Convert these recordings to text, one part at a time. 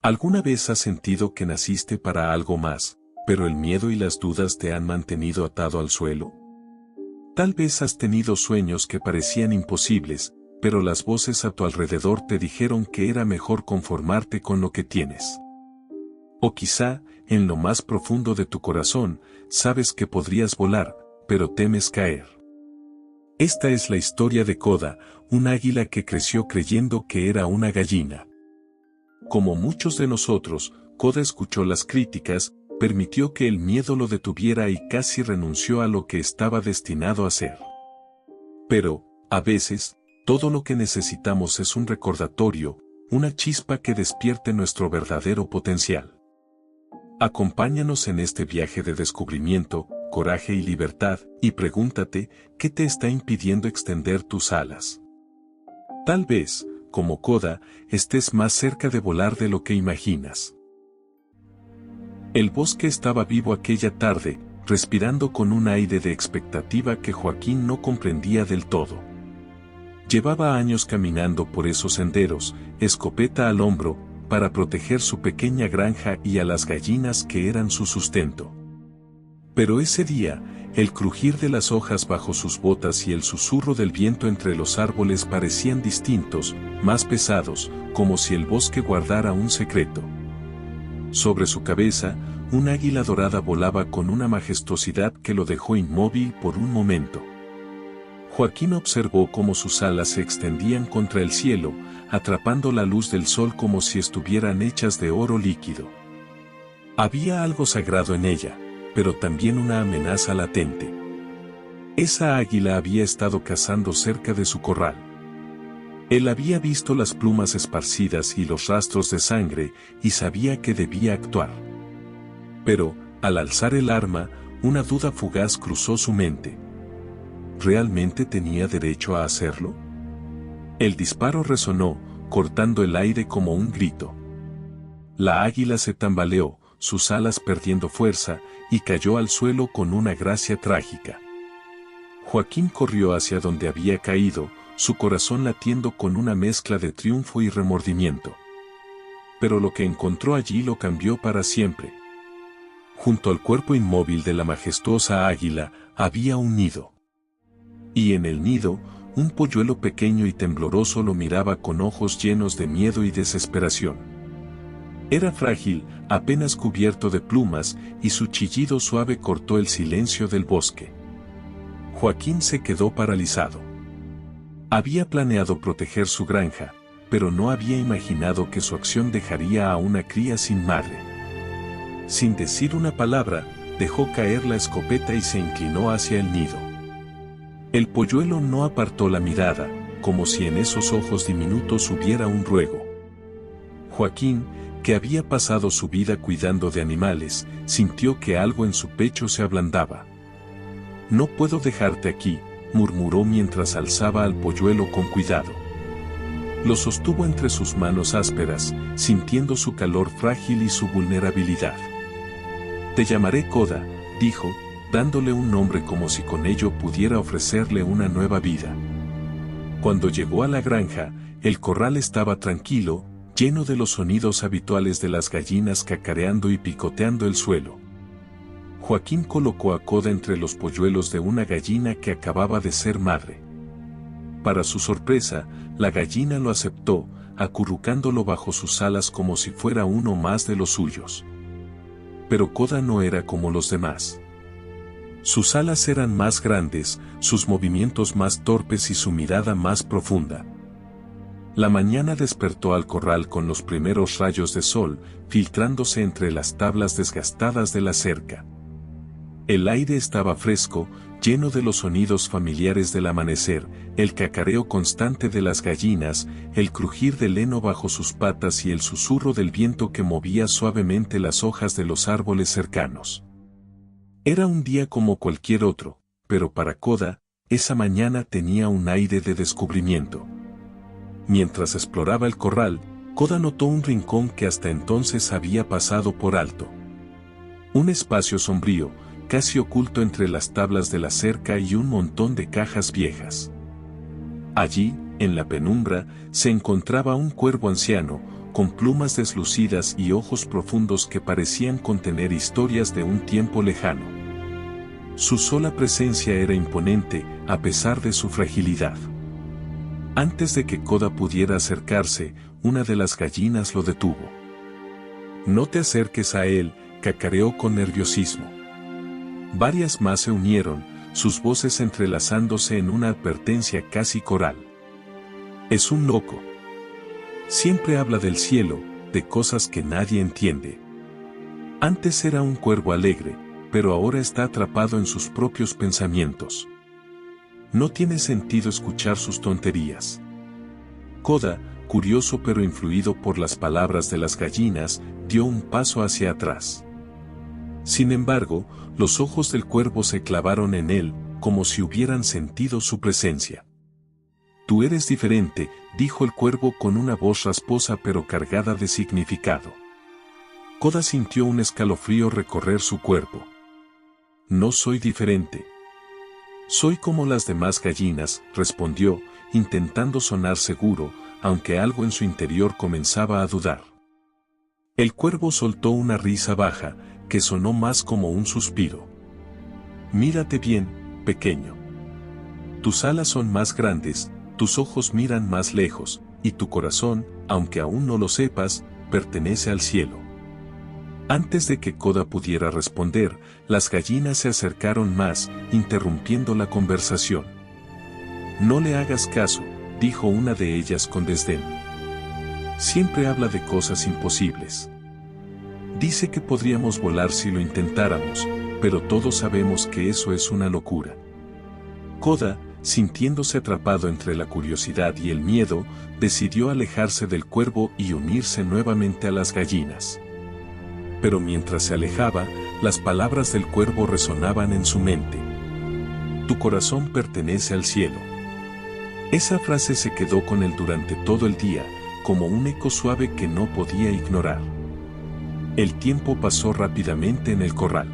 ¿Alguna vez has sentido que naciste para algo más, pero el miedo y las dudas te han mantenido atado al suelo? Tal vez has tenido sueños que parecían imposibles, pero las voces a tu alrededor te dijeron que era mejor conformarte con lo que tienes. O quizá, en lo más profundo de tu corazón, sabes que podrías volar, pero temes caer. Esta es la historia de Koda, un águila que creció creyendo que era una gallina. Como muchos de nosotros, Koda escuchó las críticas, permitió que el miedo lo detuviera y casi renunció a lo que estaba destinado a ser. Pero, a veces, todo lo que necesitamos es un recordatorio, una chispa que despierte nuestro verdadero potencial. Acompáñanos en este viaje de descubrimiento, coraje y libertad, y pregúntate, ¿qué te está impidiendo extender tus alas? Tal vez, como Koda, estés más cerca de volar de lo que imaginas. El bosque estaba vivo aquella tarde, respirando con un aire de expectativa que Joaquín no comprendía del todo. Llevaba años caminando por esos senderos, escopeta al hombro, para proteger su pequeña granja y a las gallinas que eran su sustento. Pero ese día, el crujir de las hojas bajo sus botas y el susurro del viento entre los árboles parecían distintos, más pesados, como si el bosque guardara un secreto. Sobre su cabeza, un águila dorada volaba con una majestuosidad que lo dejó inmóvil por un momento. Joaquín observó cómo sus alas se extendían contra el cielo, atrapando la luz del sol como si estuvieran hechas de oro líquido. Había algo sagrado en ella, pero también una amenaza latente. Esa águila había estado cazando cerca de su corral. Él había visto las plumas esparcidas y los rastros de sangre, y sabía que debía actuar. Pero, al alzar el arma, una duda fugaz cruzó su mente. ¿Realmente tenía derecho a hacerlo? El disparo resonó, cortando el aire como un grito. La águila se tambaleó, sus alas perdiendo fuerza, y cayó al suelo con una gracia trágica. Joaquín corrió hacia donde había caído, su corazón latiendo con una mezcla de triunfo y remordimiento. Pero lo que encontró allí lo cambió para siempre. Junto al cuerpo inmóvil de la majestuosa águila, había un nido. Y en el nido, un polluelo pequeño y tembloroso lo miraba con ojos llenos de miedo y desesperación. Era frágil, apenas cubierto de plumas, y su chillido suave cortó el silencio del bosque. Joaquín se quedó paralizado. Había planeado proteger su granja, pero no había imaginado que su acción dejaría a una cría sin madre. Sin decir una palabra, dejó caer la escopeta y se inclinó hacia el nido. El polluelo no apartó la mirada, como si en esos ojos diminutos hubiera un ruego. Joaquín, que había pasado su vida cuidando de animales, sintió que algo en su pecho se ablandaba. «No puedo dejarte aquí», murmuró mientras alzaba al polluelo con cuidado. Lo sostuvo entre sus manos ásperas, sintiendo su calor frágil y su vulnerabilidad. «Te llamaré Koda», dijo, dándole un nombre como si con ello pudiera ofrecerle una nueva vida. Cuando llegó a la granja, el corral estaba tranquilo, lleno de los sonidos habituales de las gallinas cacareando y picoteando el suelo. Joaquín colocó a Koda entre los polluelos de una gallina que acababa de ser madre. Para su sorpresa, la gallina lo aceptó, acurrucándolo bajo sus alas como si fuera uno más de los suyos. Pero Koda no era como los demás. Sus alas eran más grandes, sus movimientos más torpes y su mirada más profunda. La mañana despertó al corral con los primeros rayos de sol, filtrándose entre las tablas desgastadas de la cerca. El aire estaba fresco, lleno de los sonidos familiares del amanecer, el cacareo constante de las gallinas, el crujir del heno bajo sus patas y el susurro del viento que movía suavemente las hojas de los árboles cercanos. Era un día como cualquier otro, pero para Koda, esa mañana tenía un aire de descubrimiento. Mientras exploraba el corral, Koda notó un rincón que hasta entonces había pasado por alto. Un espacio sombrío, casi oculto entre las tablas de la cerca y un montón de cajas viejas. Allí, en la penumbra, se encontraba un cuervo anciano, con plumas deslucidas y ojos profundos que parecían contener historias de un tiempo lejano. Su sola presencia era imponente, a pesar de su fragilidad. Antes de que Koda pudiera acercarse, una de las gallinas lo detuvo. «No te acerques a él», cacareó con nerviosismo. Varias más se unieron, sus voces entrelazándose en una advertencia casi coral. «Es un loco. Siempre habla del cielo, de cosas que nadie entiende. Antes era un cuervo alegre, pero ahora está atrapado en sus propios pensamientos. No tiene sentido escuchar sus tonterías». Koda, curioso pero influido por las palabras de las gallinas, dio un paso hacia atrás. Sin embargo, los ojos del cuervo se clavaron en él, como si hubieran sentido su presencia. «Tú eres diferente», dijo el cuervo con una voz rasposa pero cargada de significado. Koda sintió un escalofrío recorrer su cuerpo. «No soy diferente. Soy como las demás gallinas», respondió, intentando sonar seguro, aunque algo en su interior comenzaba a dudar. El cuervo soltó una risa baja, que sonó más como un suspiro. «Mírate bien, pequeño. Tus alas son más grandes, tus ojos miran más lejos, y tu corazón, aunque aún no lo sepas, pertenece al cielo». Antes de que Koda pudiera responder, las gallinas se acercaron más, interrumpiendo la conversación. «No le hagas caso», dijo una de ellas con desdén. «Siempre habla de cosas imposibles. Dice que podríamos volar si lo intentáramos, pero todos sabemos que eso es una locura». Koda, sintiéndose atrapado entre la curiosidad y el miedo, decidió alejarse del cuervo y unirse nuevamente a las gallinas. Pero mientras se alejaba, las palabras del cuervo resonaban en su mente. «Tu corazón pertenece al cielo». Esa frase se quedó con él durante todo el día, como un eco suave que no podía ignorar. El tiempo pasó rápidamente en el corral.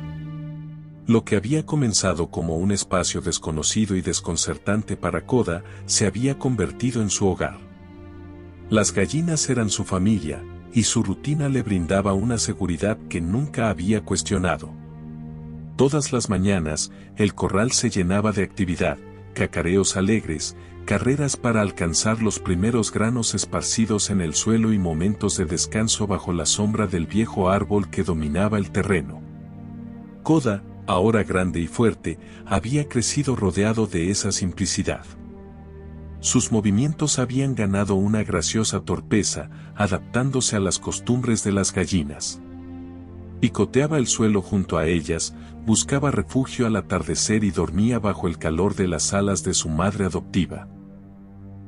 Lo que había comenzado como un espacio desconocido y desconcertante para Koda, se había convertido en su hogar. Las gallinas eran su familia, y su rutina le brindaba una seguridad que nunca había cuestionado. Todas las mañanas, el corral se llenaba de actividad, cacareos alegres, carreras para alcanzar los primeros granos esparcidos en el suelo y momentos de descanso bajo la sombra del viejo árbol que dominaba el terreno. Koda, ahora grande y fuerte, había crecido rodeado de esa simplicidad. Sus movimientos habían ganado una graciosa torpeza, adaptándose a las costumbres de las gallinas. Picoteaba el suelo junto a ellas, buscaba refugio al atardecer y dormía bajo el calor de las alas de su madre adoptiva.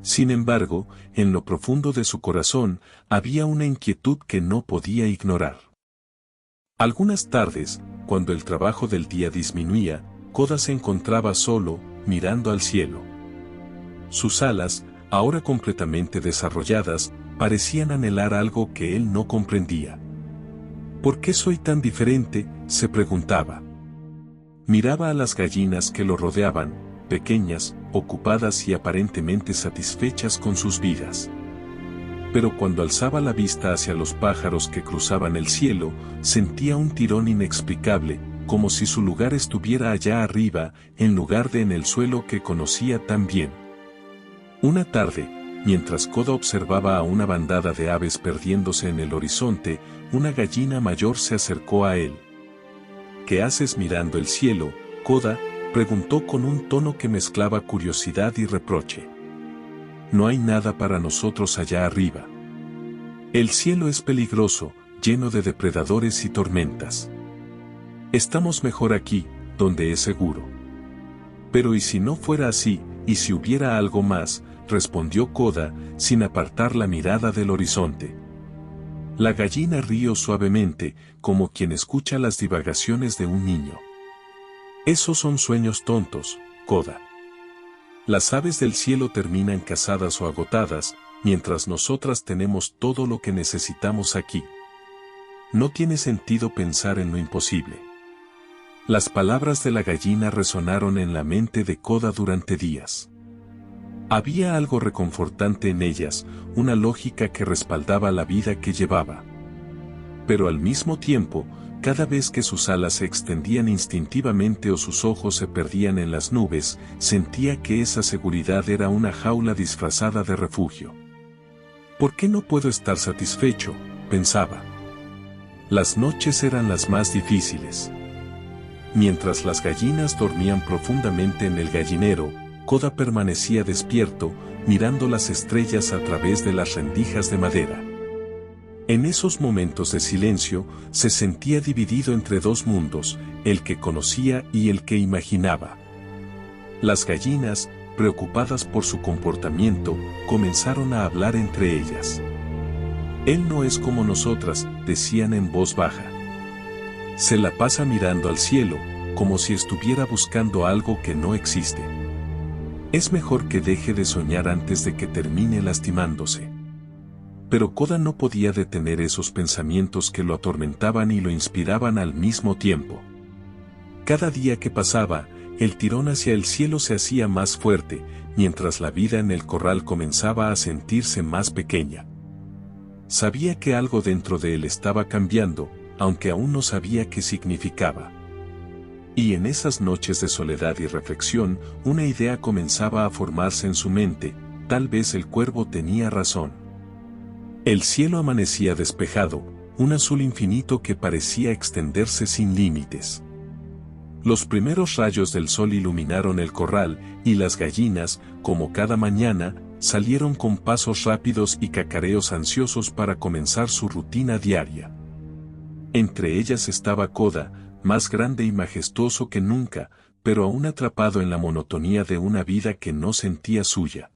Sin embargo, en lo profundo de su corazón, había una inquietud que no podía ignorar. Algunas tardes, cuando el trabajo del día disminuía, Koda se encontraba solo, mirando al cielo. Sus alas, ahora completamente desarrolladas, parecían anhelar algo que él no comprendía. «¿Por qué soy tan diferente?», se preguntaba. Miraba a las gallinas que lo rodeaban, pequeñas, ocupadas y aparentemente satisfechas con sus vidas. Pero cuando alzaba la vista hacia los pájaros que cruzaban el cielo, sentía un tirón inexplicable, como si su lugar estuviera allá arriba, en lugar de en el suelo que conocía tan bien. Una tarde, mientras Koda observaba a una bandada de aves perdiéndose en el horizonte, una gallina mayor se acercó a él. «¿Qué haces mirando el cielo, Koda?», preguntó con un tono que mezclaba curiosidad y reproche. «No hay nada para nosotros allá arriba. El cielo es peligroso, lleno de depredadores y tormentas. Estamos mejor aquí, donde es seguro». «Pero ¿y si no fuera así, y si hubiera algo más?», respondió Koda, sin apartar la mirada del horizonte. La gallina rió suavemente, como quien escucha las divagaciones de un niño. «Esos son sueños tontos, Koda. Las aves del cielo terminan cansadas o agotadas, mientras nosotras tenemos todo lo que necesitamos aquí. No tiene sentido pensar en lo imposible». Las palabras de la gallina resonaron en la mente de Koda durante días. Había algo reconfortante en ellas, una lógica que respaldaba la vida que llevaba. Pero al mismo tiempo, cada vez que sus alas se extendían instintivamente o sus ojos se perdían en las nubes, sentía que esa seguridad era una jaula disfrazada de refugio. ¿Por qué no puedo estar satisfecho?, pensaba. Las noches eran las más difíciles. Mientras las gallinas dormían profundamente en el gallinero, Koda permanecía despierto, mirando las estrellas a través de las rendijas de madera. En esos momentos de silencio, se sentía dividido entre dos mundos, el que conocía y el que imaginaba. Las gallinas, preocupadas por su comportamiento, comenzaron a hablar entre ellas. «Él no es como nosotras», decían en voz baja. «Se la pasa mirando al cielo, como si estuviera buscando algo que no existe. Es mejor que deje de soñar antes de que termine lastimándose». Pero Koda no podía detener esos pensamientos que lo atormentaban y lo inspiraban al mismo tiempo. Cada día que pasaba, el tirón hacia el cielo se hacía más fuerte, mientras la vida en el corral comenzaba a sentirse más pequeña. Sabía que algo dentro de él estaba cambiando, aunque aún no sabía qué significaba. Y en esas noches de soledad y reflexión, una idea comenzaba a formarse en su mente: tal vez el cuervo tenía razón. El cielo amanecía despejado, un azul infinito que parecía extenderse sin límites. Los primeros rayos del sol iluminaron el corral, y las gallinas, como cada mañana, salieron con pasos rápidos y cacareos ansiosos para comenzar su rutina diaria. Entre ellas estaba Koda, más grande y majestuoso que nunca, pero aún atrapado en la monotonía de una vida que no sentía suya.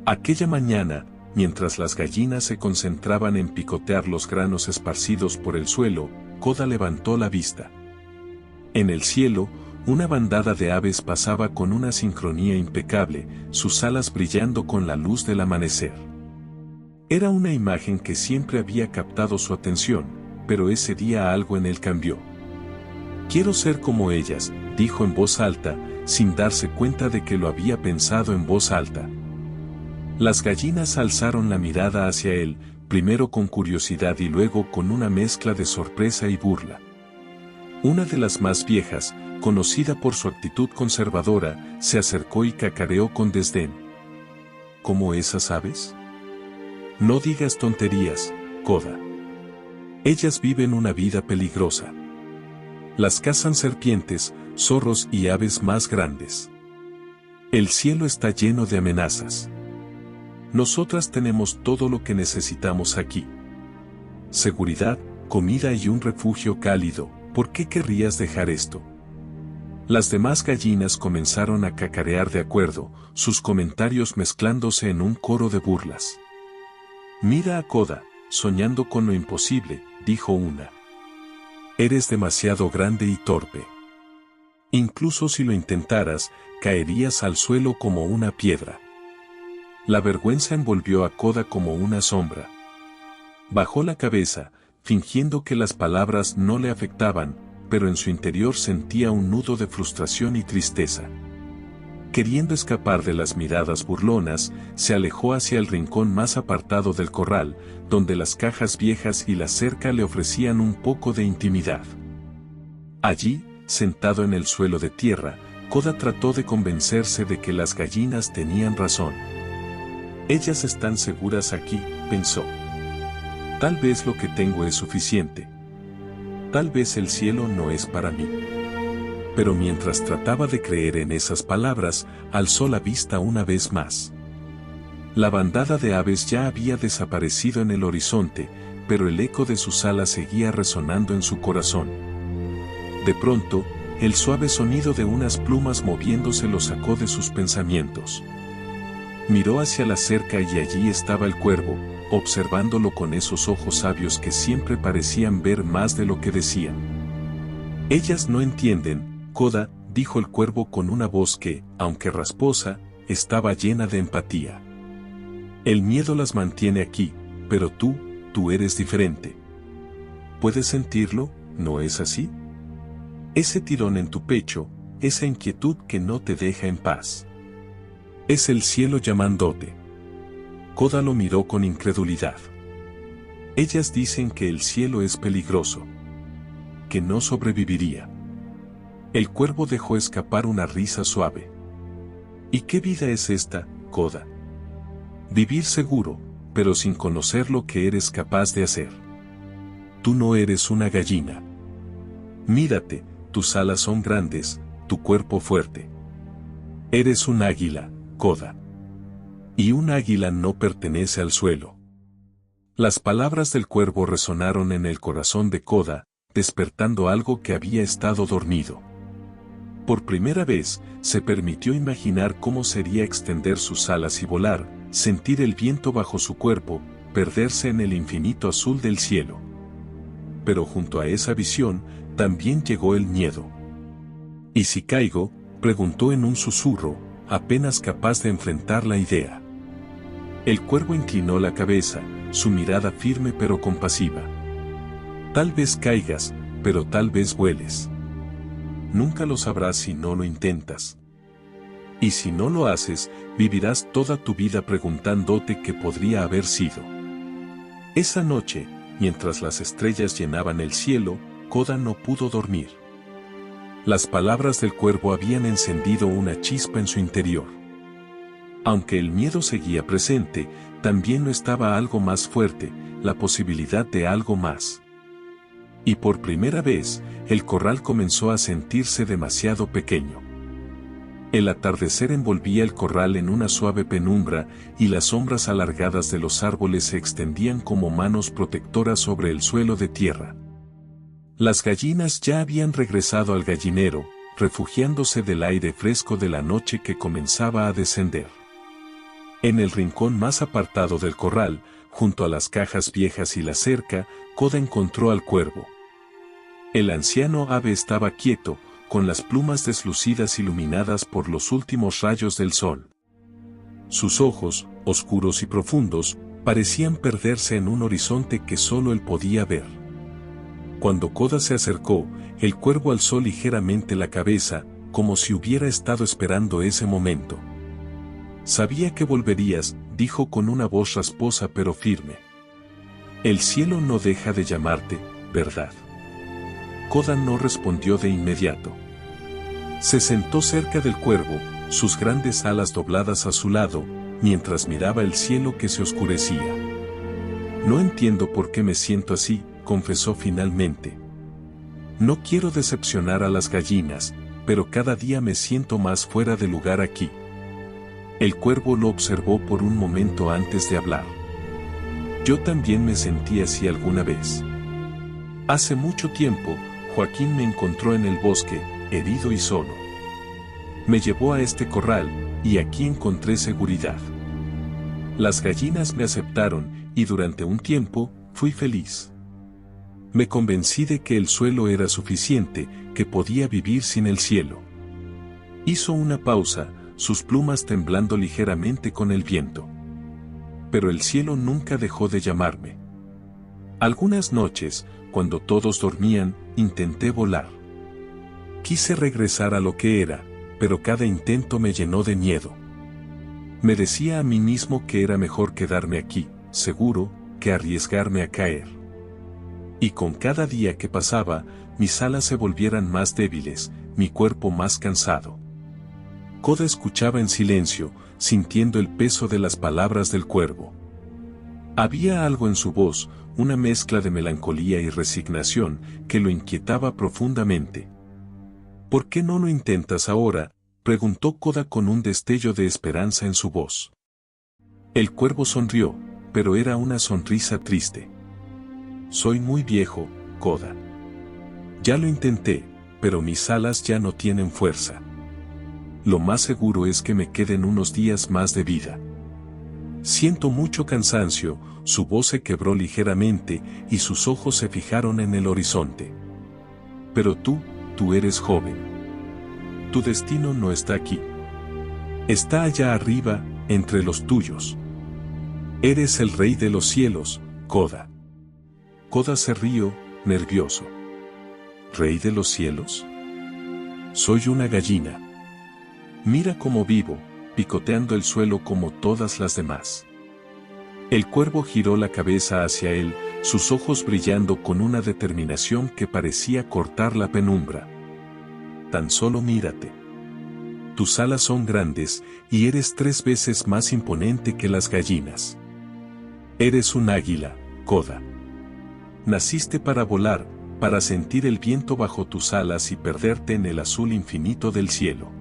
Aquella mañana, mientras las gallinas se concentraban en picotear los granos esparcidos por el suelo, Koda levantó la vista. En el cielo, una bandada de aves pasaba con una sincronía impecable, sus alas brillando con la luz del amanecer. Era una imagen que siempre había captado su atención, pero ese día algo en él cambió. «Quiero ser como ellas», dijo en voz alta, sin darse cuenta de que lo había pensado en voz alta. Las gallinas alzaron la mirada hacia él, primero con curiosidad y luego con una mezcla de sorpresa y burla. Una de las más viejas, conocida por su actitud conservadora, se acercó y cacareó con desdén. «¿Como esas aves? No digas tonterías, Koda. Ellas viven una vida peligrosa. Las cazan serpientes, zorros y aves más grandes. El cielo está lleno de amenazas. Nosotras tenemos todo lo que necesitamos aquí. Seguridad, comida y un refugio cálido. ¿Por qué querrías dejar esto?» Las demás gallinas comenzaron a cacarear de acuerdo, sus comentarios mezclándose en un coro de burlas. «Mira a Koda, soñando con lo imposible», dijo una. «Eres demasiado grande y torpe. Incluso si lo intentaras, caerías al suelo como una piedra». La vergüenza envolvió a Koda como una sombra. Bajó la cabeza, fingiendo que las palabras no le afectaban, pero en su interior sentía un nudo de frustración y tristeza. Queriendo escapar de las miradas burlonas, se alejó hacia el rincón más apartado del corral, donde las cajas viejas y la cerca le ofrecían un poco de intimidad. Allí, sentado en el suelo de tierra, Koda trató de convencerse de que las gallinas tenían razón. «Ellas están seguras aquí», pensó. «Tal vez lo que tengo es suficiente. Tal vez el cielo no es para mí». Pero mientras trataba de creer en esas palabras, alzó la vista una vez más. La bandada de aves ya había desaparecido en el horizonte, pero el eco de sus alas seguía resonando en su corazón. De pronto, el suave sonido de unas plumas moviéndose lo sacó de sus pensamientos. Miró hacia la cerca y allí estaba el cuervo, observándolo con esos ojos sabios que siempre parecían ver más de lo que decían. «Ellas no entienden, Koda», dijo el cuervo con una voz que, aunque rasposa, estaba llena de empatía. «El miedo las mantiene aquí, pero tú eres diferente. ¿Puedes sentirlo, no es así? Ese tirón en tu pecho, esa inquietud que no te deja en paz. Es el cielo llamándote. Koda lo miró con incredulidad. Ellas dicen que el cielo es peligroso, que no sobreviviría. El cuervo dejó escapar una risa suave. ¿Y qué vida es esta, Koda? Vivir seguro, pero sin conocer lo que eres capaz de hacer. Tú no eres una gallina. Mírate, tus alas son grandes, tu cuerpo fuerte. Eres un águila, Koda. Y un águila no pertenece al suelo. Las palabras del cuervo resonaron en el corazón de Koda, despertando algo que había estado dormido. Por primera vez, se permitió imaginar cómo sería extender sus alas y volar, sentir el viento bajo su cuerpo, perderse en el infinito azul del cielo. Pero junto a esa visión, también llegó el miedo. ¿Y si caigo?, preguntó en un susurro, apenas capaz de enfrentar la idea. El cuervo inclinó la cabeza, su mirada firme pero compasiva. Tal vez caigas, pero tal vez vueles. Nunca lo sabrás si no lo intentas. Y si no lo haces, vivirás toda tu vida preguntándote qué podría haber sido. Esa noche, mientras las estrellas llenaban el cielo, Koda no pudo dormir. Las palabras del cuervo habían encendido una chispa en su interior. Aunque el miedo seguía presente, también no estaba algo más fuerte, la posibilidad de algo más. Y por primera vez, el corral comenzó a sentirse demasiado pequeño. El atardecer envolvía el corral en una suave penumbra y las sombras alargadas de los árboles se extendían como manos protectoras sobre el suelo de tierra. Las gallinas ya habían regresado al gallinero, refugiándose del aire fresco de la noche que comenzaba a descender. En el rincón más apartado del corral, junto a las cajas viejas y la cerca, Koda encontró al cuervo. El anciano ave estaba quieto, con las plumas deslucidas iluminadas por los últimos rayos del sol. Sus ojos, oscuros y profundos, parecían perderse en un horizonte que solo él podía ver. Cuando Koda se acercó, el cuervo alzó ligeramente la cabeza, como si hubiera estado esperando ese momento. Sabía que volverías, dijo con una voz rasposa pero firme. El cielo no deja de llamarte, ¿verdad? Koda no respondió de inmediato. Se sentó cerca del cuervo, sus grandes alas dobladas a su lado, mientras miraba el cielo que se oscurecía. No entiendo por qué me siento así, confesó finalmente. No quiero decepcionar a las gallinas, pero cada día me siento más fuera de lugar aquí. El cuervo lo observó por un momento antes de hablar. Yo también me sentí así alguna vez. Hace mucho tiempo, Joaquín me encontró en el bosque, herido y solo. Me llevó a este corral, y aquí encontré seguridad. Las gallinas me aceptaron, y durante un tiempo, fui feliz. Me convencí de que el suelo era suficiente, que podía vivir sin el cielo. Hizo una pausa, sus plumas temblando ligeramente con el viento. Pero el cielo nunca dejó de llamarme. Algunas noches, cuando todos dormían, intenté volar. Quise regresar a lo que era, pero cada intento me llenó de miedo. Me decía a mí mismo que era mejor quedarme aquí, seguro, que arriesgarme a caer. Y con cada día que pasaba, mis alas se volvieran más débiles, mi cuerpo más cansado. Koda escuchaba en silencio, sintiendo el peso de las palabras del cuervo. Había algo en su voz, una mezcla de melancolía y resignación, que lo inquietaba profundamente. ¿Por qué no lo intentas ahora?, preguntó Koda con un destello de esperanza en su voz. El cuervo sonrió, pero era una sonrisa triste. Soy muy viejo, Koda. Ya lo intenté, pero mis alas ya no tienen fuerza. Lo más seguro es que me queden unos días más de vida. Siento mucho cansancio, su voz se quebró ligeramente y sus ojos se fijaron en el horizonte. Pero tú eres joven. Tu destino no está aquí. Está allá arriba, entre los tuyos. Eres el rey de los cielos, Koda. Koda se rió, nervioso. ¿Rey de los cielos? Soy una gallina. Mira cómo vivo, picoteando el suelo como todas las demás. El cuervo giró la cabeza hacia él, sus ojos brillando con una determinación que parecía cortar la penumbra. Tan solo mírate. Tus alas son grandes, y eres 3 veces más imponente que las gallinas. Eres un águila, Koda. Naciste para volar, para sentir el viento bajo tus alas y perderte en el azul infinito del cielo.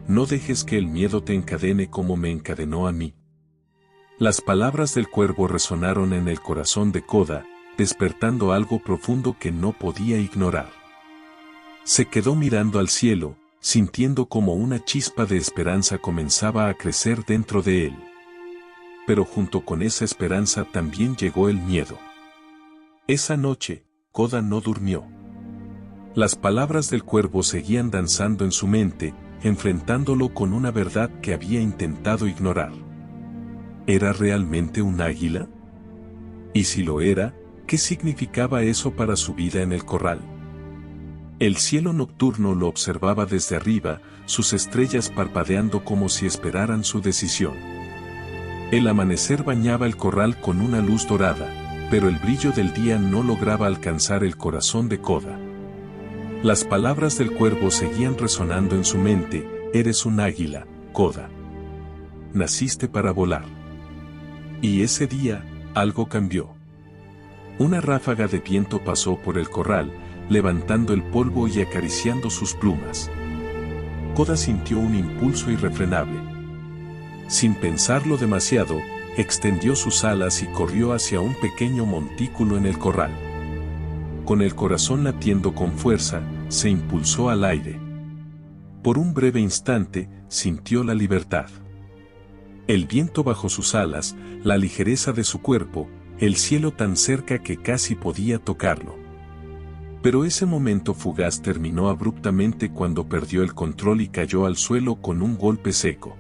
No dejes que el miedo te encadene como me encadenó a mí. Las palabras del cuervo resonaron en el corazón de Koda, despertando algo profundo que no podía ignorar. Se quedó mirando al cielo, sintiendo como una chispa de esperanza comenzaba a crecer dentro de él. Pero junto con esa esperanza también llegó el miedo. Esa noche, Koda no durmió. Las palabras del cuervo seguían danzando en su mente, enfrentándolo con una verdad que había intentado ignorar. ¿Era realmente un águila? Y si lo era, ¿qué significaba eso para su vida en el corral? El cielo nocturno lo observaba desde arriba, sus estrellas parpadeando como si esperaran su decisión. El amanecer bañaba el corral con una luz dorada, pero el brillo del día no lograba alcanzar el corazón de Koda. Las palabras del cuervo seguían resonando en su mente: eres un águila, Koda. Naciste para volar. Y ese día, algo cambió. Una ráfaga de viento pasó por el corral, levantando el polvo y acariciando sus plumas. Koda sintió un impulso irrefrenable. Sin pensarlo demasiado, extendió sus alas y corrió hacia un pequeño montículo en el corral. Con el corazón latiendo con fuerza, se impulsó al aire. Por un breve instante, sintió la libertad. El viento bajo sus alas, la ligereza de su cuerpo, el cielo tan cerca que casi podía tocarlo. Pero ese momento fugaz terminó abruptamente cuando perdió el control y cayó al suelo con un golpe seco.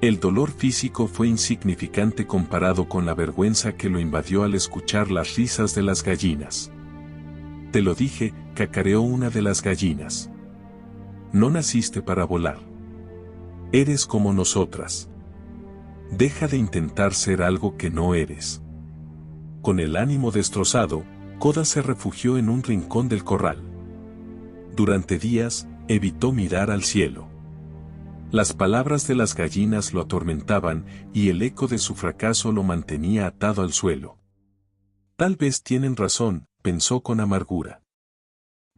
El dolor físico fue insignificante comparado con la vergüenza que lo invadió al escuchar las risas de las gallinas. Te lo dije, cacareó una de las gallinas. No naciste para volar. Eres como nosotras. Deja de intentar ser algo que no eres. Con el ánimo destrozado, Koda se refugió en un rincón del corral. Durante días, evitó mirar al cielo. Las palabras de las gallinas lo atormentaban y el eco de su fracaso lo mantenía atado al suelo. Tal vez tienen razón, pensó con amargura.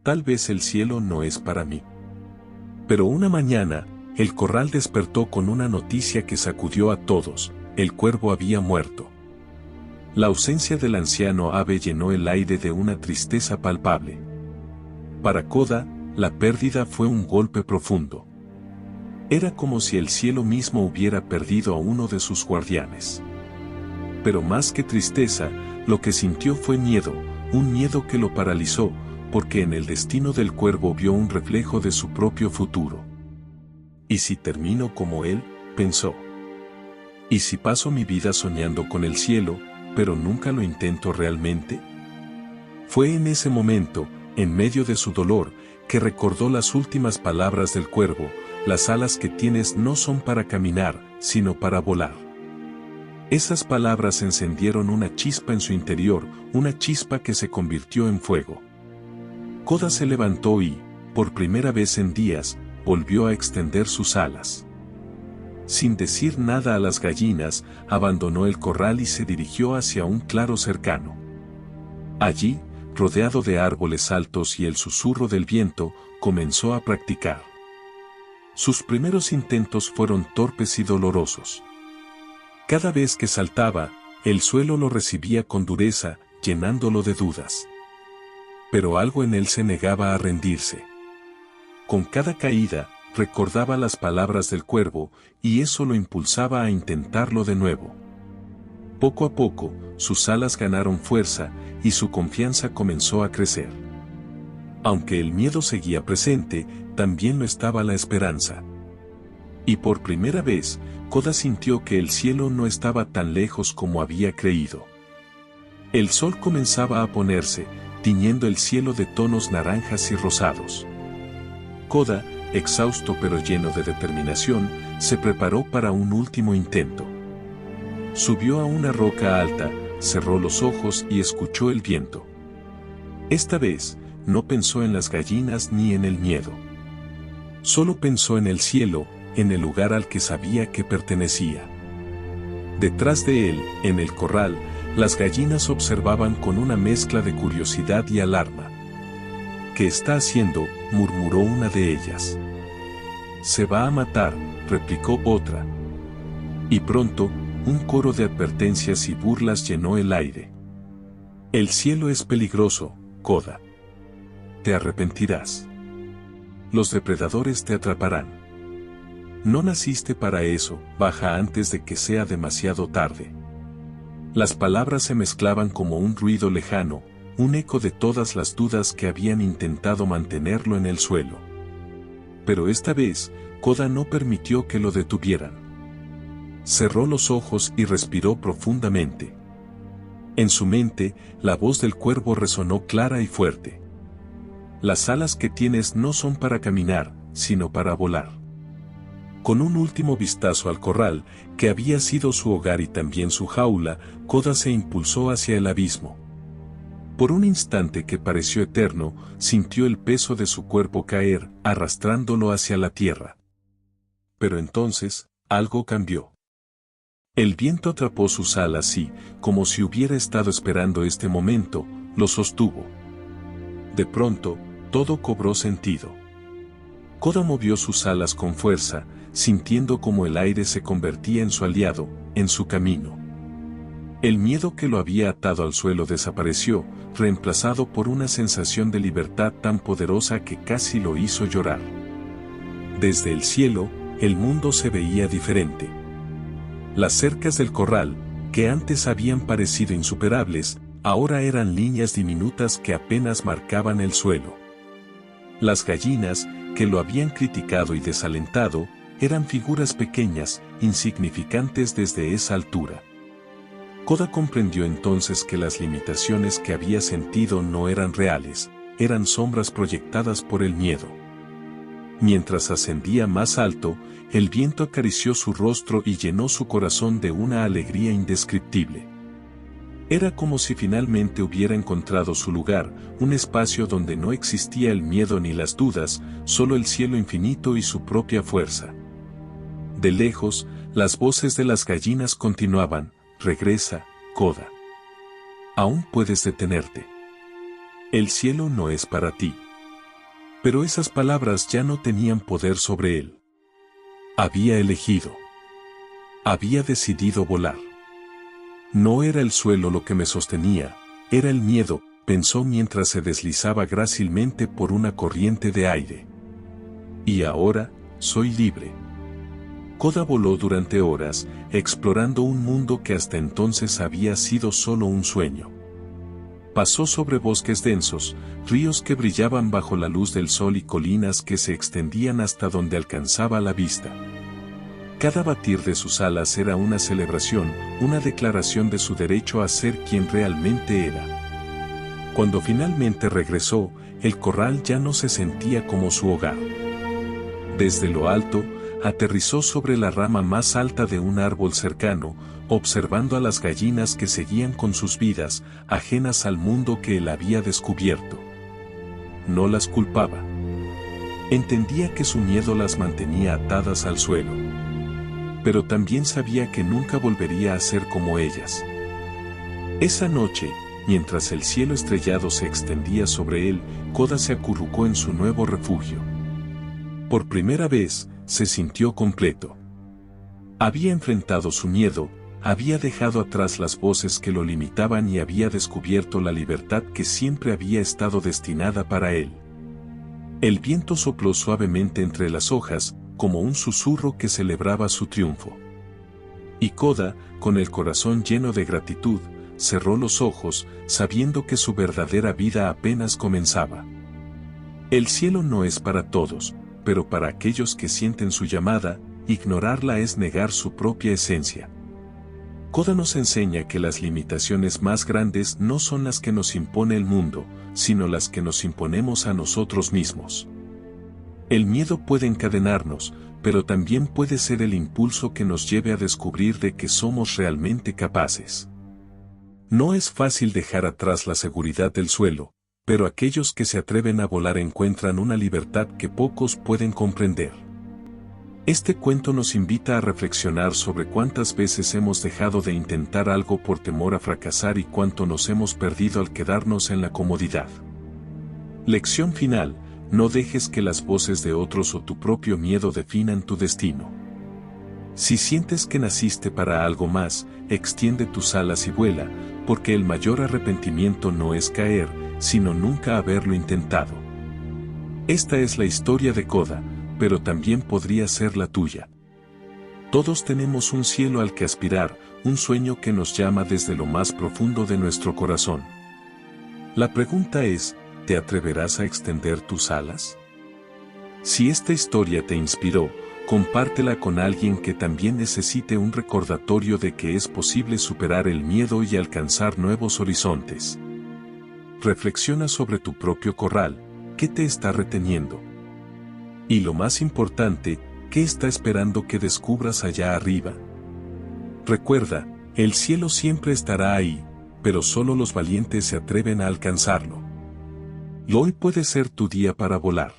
Tal vez el cielo no es para mí. Pero una mañana, el corral despertó con una noticia que sacudió a todos: el cuervo había muerto. La ausencia del anciano ave llenó el aire de una tristeza palpable. Para Koda, la pérdida fue un golpe profundo. Era como si el cielo mismo hubiera perdido a uno de sus guardianes. Pero más que tristeza, lo que sintió fue miedo, un miedo que lo paralizó, porque en el destino del cuervo vio un reflejo de su propio futuro. ¿Y si termino como él?, pensó. ¿Y si paso mi vida soñando con el cielo, pero nunca lo intento realmente? Fue en ese momento, en medio de su dolor, que recordó las últimas palabras del cuervo: las alas que tienes no son para caminar, sino para volar. Esas palabras encendieron una chispa en su interior, una chispa que se convirtió en fuego. Koda se levantó y, por primera vez en días, volvió a extender sus alas. Sin decir nada a las gallinas, abandonó el corral y se dirigió hacia un claro cercano. Allí, rodeado de árboles altos y el susurro del viento, comenzó a practicar. Sus primeros intentos fueron torpes y dolorosos. Cada vez que saltaba, el suelo lo recibía con dureza, llenándolo de dudas. Pero algo en él se negaba a rendirse. Con cada caída, recordaba las palabras del cuervo, y eso lo impulsaba a intentarlo de nuevo. Poco a poco, sus alas ganaron fuerza, y su confianza comenzó a crecer. Aunque el miedo seguía presente, también lo estaba la esperanza. Y por primera vez, Koda sintió que el cielo no estaba tan lejos como había creído. El sol comenzaba a ponerse, tiñendo el cielo de tonos naranjas y rosados. Koda, exhausto pero lleno de determinación, se preparó para un último intento. Subió a una roca alta, cerró los ojos y escuchó el viento. Esta vez, no pensó en las gallinas ni en el miedo. Solo pensó en el cielo, en el lugar al que sabía que pertenecía. Detrás de él, en el corral, las gallinas observaban con una mezcla de curiosidad y alarma. ¿Qué está haciendo?, murmuró una de ellas. Se va a matar, replicó otra. Y pronto, un coro de advertencias y burlas llenó el aire. El cielo es peligroso, Koda. Te arrepentirás. Los depredadores te atraparán. No naciste para eso, baja antes de que sea demasiado tarde. Las palabras se mezclaban como un ruido lejano, un eco de todas las dudas que habían intentado mantenerlo en el suelo. Pero esta vez, Koda no permitió que lo detuvieran. Cerró los ojos y respiró profundamente. En su mente, la voz del cuervo resonó clara y fuerte. Las alas que tienes no son para caminar, sino para volar. Con un último vistazo al corral, que había sido su hogar y también su jaula, Koda se impulsó hacia el abismo. Por un instante que pareció eterno, sintió el peso de su cuerpo caer, arrastrándolo hacia la tierra. Pero entonces, algo cambió. El viento atrapó sus alas y, como si hubiera estado esperando este momento, lo sostuvo. De pronto, todo cobró sentido. Koda movió sus alas con fuerza, sintiendo como el aire se convertía en su aliado, en su camino. El miedo que lo había atado al suelo desapareció, reemplazado por una sensación de libertad tan poderosa que casi lo hizo llorar. Desde el cielo, el mundo se veía diferente. Las cercas del corral, que antes habían parecido insuperables, ahora eran líneas diminutas que apenas marcaban el suelo. Las gallinas, que lo habían criticado y desalentado, eran figuras pequeñas, insignificantes desde esa altura. Koda comprendió entonces que las limitaciones que había sentido no eran reales, eran sombras proyectadas por el miedo. Mientras ascendía más alto, el viento acarició su rostro y llenó su corazón de una alegría indescriptible. Era como si finalmente hubiera encontrado su lugar, un espacio donde no existía el miedo ni las dudas, solo el cielo infinito y su propia fuerza. De lejos, las voces de las gallinas continuaban: regresa, Koda. Aún puedes detenerte. El cielo no es para ti. Pero esas palabras ya no tenían poder sobre él. Había elegido. Había decidido volar. No era el suelo lo que me sostenía, era el miedo, pensó mientras se deslizaba grácilmente por una corriente de aire. Y ahora, soy libre. Koda voló durante horas, explorando un mundo que hasta entonces había sido solo un sueño. Pasó sobre bosques densos, ríos que brillaban bajo la luz del sol y colinas que se extendían hasta donde alcanzaba la vista. Cada batir de sus alas era una celebración, una declaración de su derecho a ser quien realmente era. Cuando finalmente regresó, el corral ya no se sentía como su hogar. Desde lo alto, aterrizó sobre la rama más alta de un árbol cercano, observando a las gallinas que seguían con sus vidas, ajenas al mundo que él había descubierto. No las culpaba. Entendía que su miedo las mantenía atadas al suelo. Pero también sabía que nunca volvería a ser como ellas. Esa noche, mientras el cielo estrellado se extendía sobre él, Koda se acurrucó en su nuevo refugio. Por primera vez, se sintió completo. Había enfrentado su miedo, había dejado atrás las voces que lo limitaban y había descubierto la libertad que siempre había estado destinada para él. El viento sopló suavemente entre las hojas, como un susurro que celebraba su triunfo. Y Koda, con el corazón lleno de gratitud, cerró los ojos, sabiendo que su verdadera vida apenas comenzaba. El cielo no es para todos, pero para aquellos que sienten su llamada, ignorarla es negar su propia esencia. Koda nos enseña que las limitaciones más grandes no son las que nos impone el mundo, sino las que nos imponemos a nosotros mismos. El miedo puede encadenarnos, pero también puede ser el impulso que nos lleve a descubrir de que somos realmente capaces. No es fácil dejar atrás la seguridad del suelo, pero aquellos que se atreven a volar encuentran una libertad que pocos pueden comprender. Este cuento nos invita a reflexionar sobre cuántas veces hemos dejado de intentar algo por temor a fracasar y cuánto nos hemos perdido al quedarnos en la comodidad. Lección final: no dejes que las voces de otros o tu propio miedo definan tu destino. Si sientes que naciste para algo más, extiende tus alas y vuela, porque el mayor arrepentimiento no es caer, sino nunca haberlo intentado. Esta es la historia de Koda, pero también podría ser la tuya. Todos tenemos un cielo al que aspirar, un sueño que nos llama desde lo más profundo de nuestro corazón. La pregunta es, ¿te atreverás a extender tus alas? Si esta historia te inspiró, compártela con alguien que también necesite un recordatorio de que es posible superar el miedo y alcanzar nuevos horizontes. Reflexiona sobre tu propio corral, ¿qué te está reteniendo? Y lo más importante, ¿qué está esperando que descubras allá arriba? Recuerda, el cielo siempre estará ahí, pero solo los valientes se atreven a alcanzarlo. Y hoy puede ser tu día para volar.